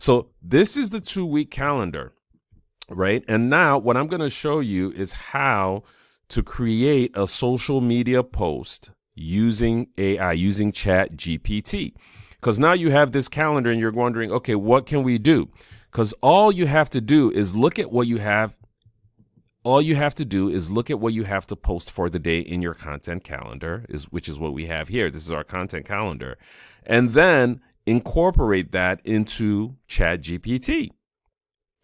So this is the 2-week calendar, right? And now what I'm going to show you is how to create a social media post using AI, using ChatGPT. Because now you have this calendar and you're wondering, okay, what can we do? Because all you have to do is look at what you have. All you have to do is look at what you have to post for the day in your content calendar, which is what we have here. This is our content calendar. And then incorporate that into ChatGPT.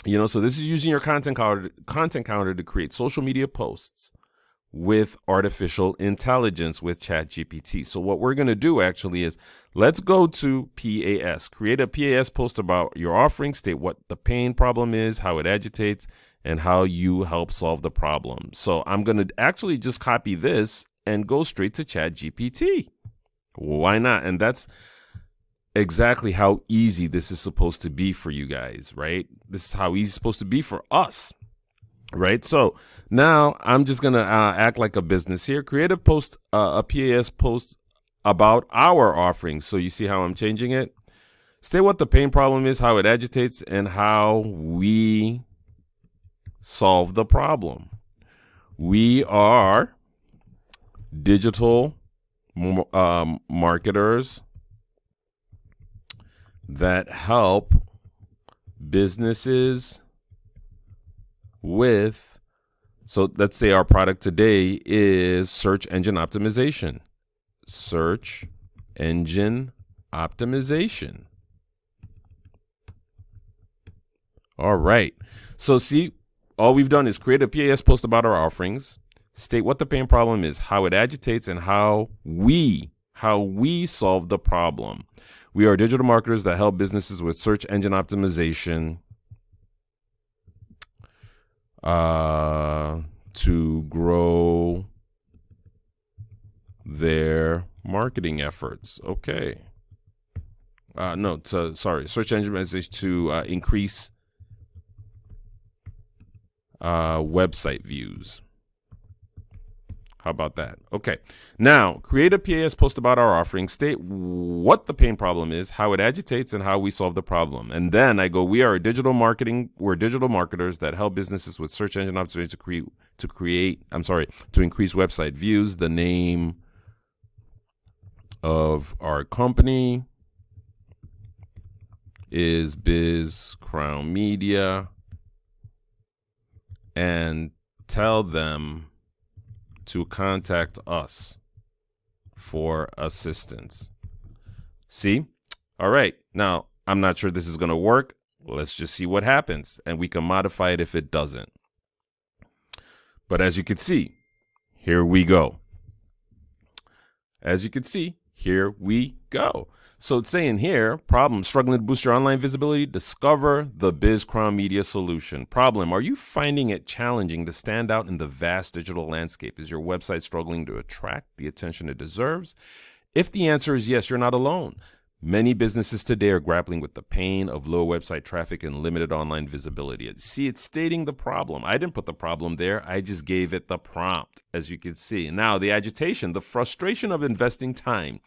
So this is using your content calendar to create social media posts with artificial intelligence with ChatGPT. So what we're going to do actually is let's go to PAS. Create a PAS post about your offering, state what the pain problem is, how it agitates, and how you help solve the problem. So I'm going to actually just copy this and go straight to ChatGPT. Why not? And that's exactly how easy this is supposed to be for you guys, right? This is how easy it's supposed to be for us. Right. So now I'm just going to act like a business here. Create a post, a PAS post about our offerings. So you see how I'm changing it. State what the pain problem is, how it agitates, and how we solve the problem. We are digital marketers that help businesses with, so let's say our product today is search engine optimization. Search engine optimization. All right. So see, all we've done is create a PAS post about our offerings, state what the pain problem is, how it agitates, and how we solve the problem. We are digital marketers that help businesses with search engine optimization to grow their marketing efforts. Okay. Search engine optimization to increase website views. How about that? Okay. Now, create a PAS post about our offering, state what the pain problem is, how it agitates, and how we solve the problem. And then I go, we're digital marketers that help businesses with search engine optimization to increase website views. The name of our company is BizCrown Media, and tell them to contact us for assistance. See? All right. Now, I'm not sure this is going to work. Let's just see what happens, and we can modify it if it doesn't. But as you can see, here we go. As you can see, here we go. So it's saying here, problem, struggling to boost your online visibility? Discover the BizCrown Media solution. Problem, are you finding it challenging to stand out in the vast digital landscape? Is your website struggling to attract the attention it deserves? If the answer is yes, you're not alone. Many businesses today are grappling with the pain of low website traffic and limited online visibility. See, it's stating the problem. I didn't put the problem there. I just gave it the prompt, as you can see. Now, the agitation, the frustration of investing time,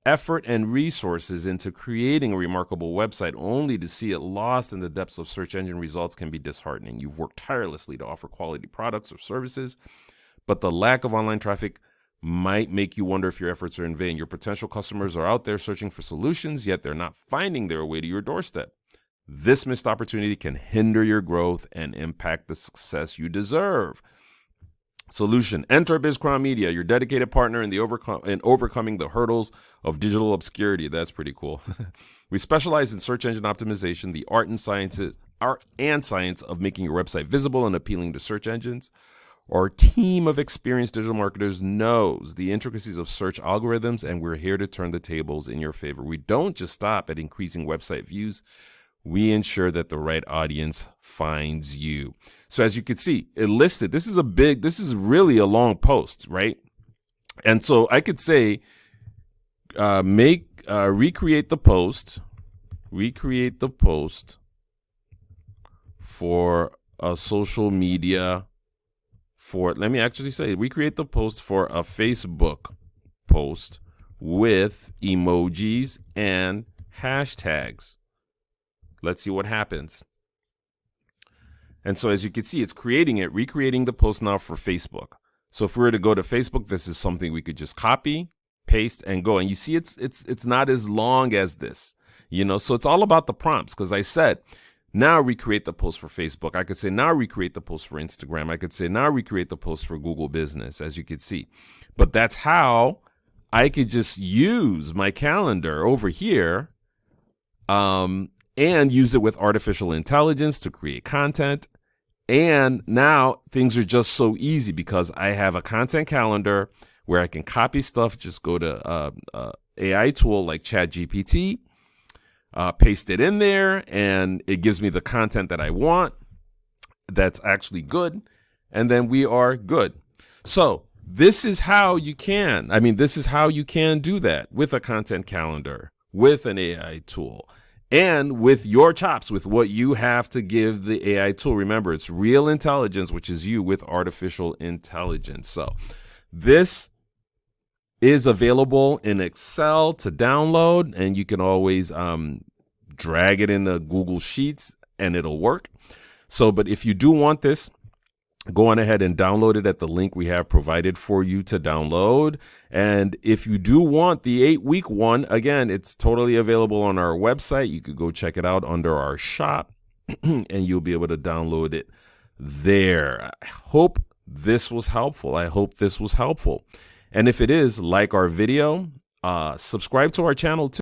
effort, and resources into creating a remarkable website only to see it lost in the depths of search engine results can be disheartening. You've worked tirelessly to offer quality products or services, but the lack of online traffic might make you wonder if your efforts are in vain. Your potential customers are out there searching for solutions, yet they're not finding their way to your doorstep. This missed opportunity can hinder your growth and impact the success you deserve. Solution: enter BizCrown Media, your dedicated partner in overcoming the hurdles of digital obscurity. That's pretty cool. We specialize in search engine optimization, the art and science of making your website visible and appealing to search engines. Our team of experienced digital marketers knows the intricacies of search algorithms, and we're here to turn the tables in your favor. We don't just stop at increasing website views. We ensure that the right audience finds you. So as you can see, it listed, this is really a long post, right? And so I could say, recreate the post for a social media recreate the post for a Facebook post with emojis and hashtags. Let's see what happens. And so as you can see, it's recreating the post now for Facebook. So if we were to go to Facebook, this is something we could just copy, paste, and go. And you see, it's not as long as this, so it's all about the prompts. Because I said, now recreate the post for Facebook. I could say, now recreate the post for Instagram. I could say, now recreate the post for Google Business, as you could see. But that's how I could just use my calendar over here and use it with artificial intelligence to create content. And now things are just so easy because I have a content calendar where I can copy stuff, just go to AI tool like ChatGPT, paste it in there, and it gives me the content that I want that's actually good, and then we are good. So this is how you can do that with a content calendar, with an AI tool, and with your chops, with what you have to give the AI tool. Remember, it's real intelligence, which is you with artificial intelligence. So this is available in Excel to download, and you can always drag it into Google Sheets and it'll work. So, but if you do want this, go on ahead and download it at the link we have provided for you to download. And if you do want the 8-week one, again, it's totally available on our website. You could go check it out under our shop and you'll be able to download it there. I hope this was helpful. And if it is, like our video, subscribe to our channel too.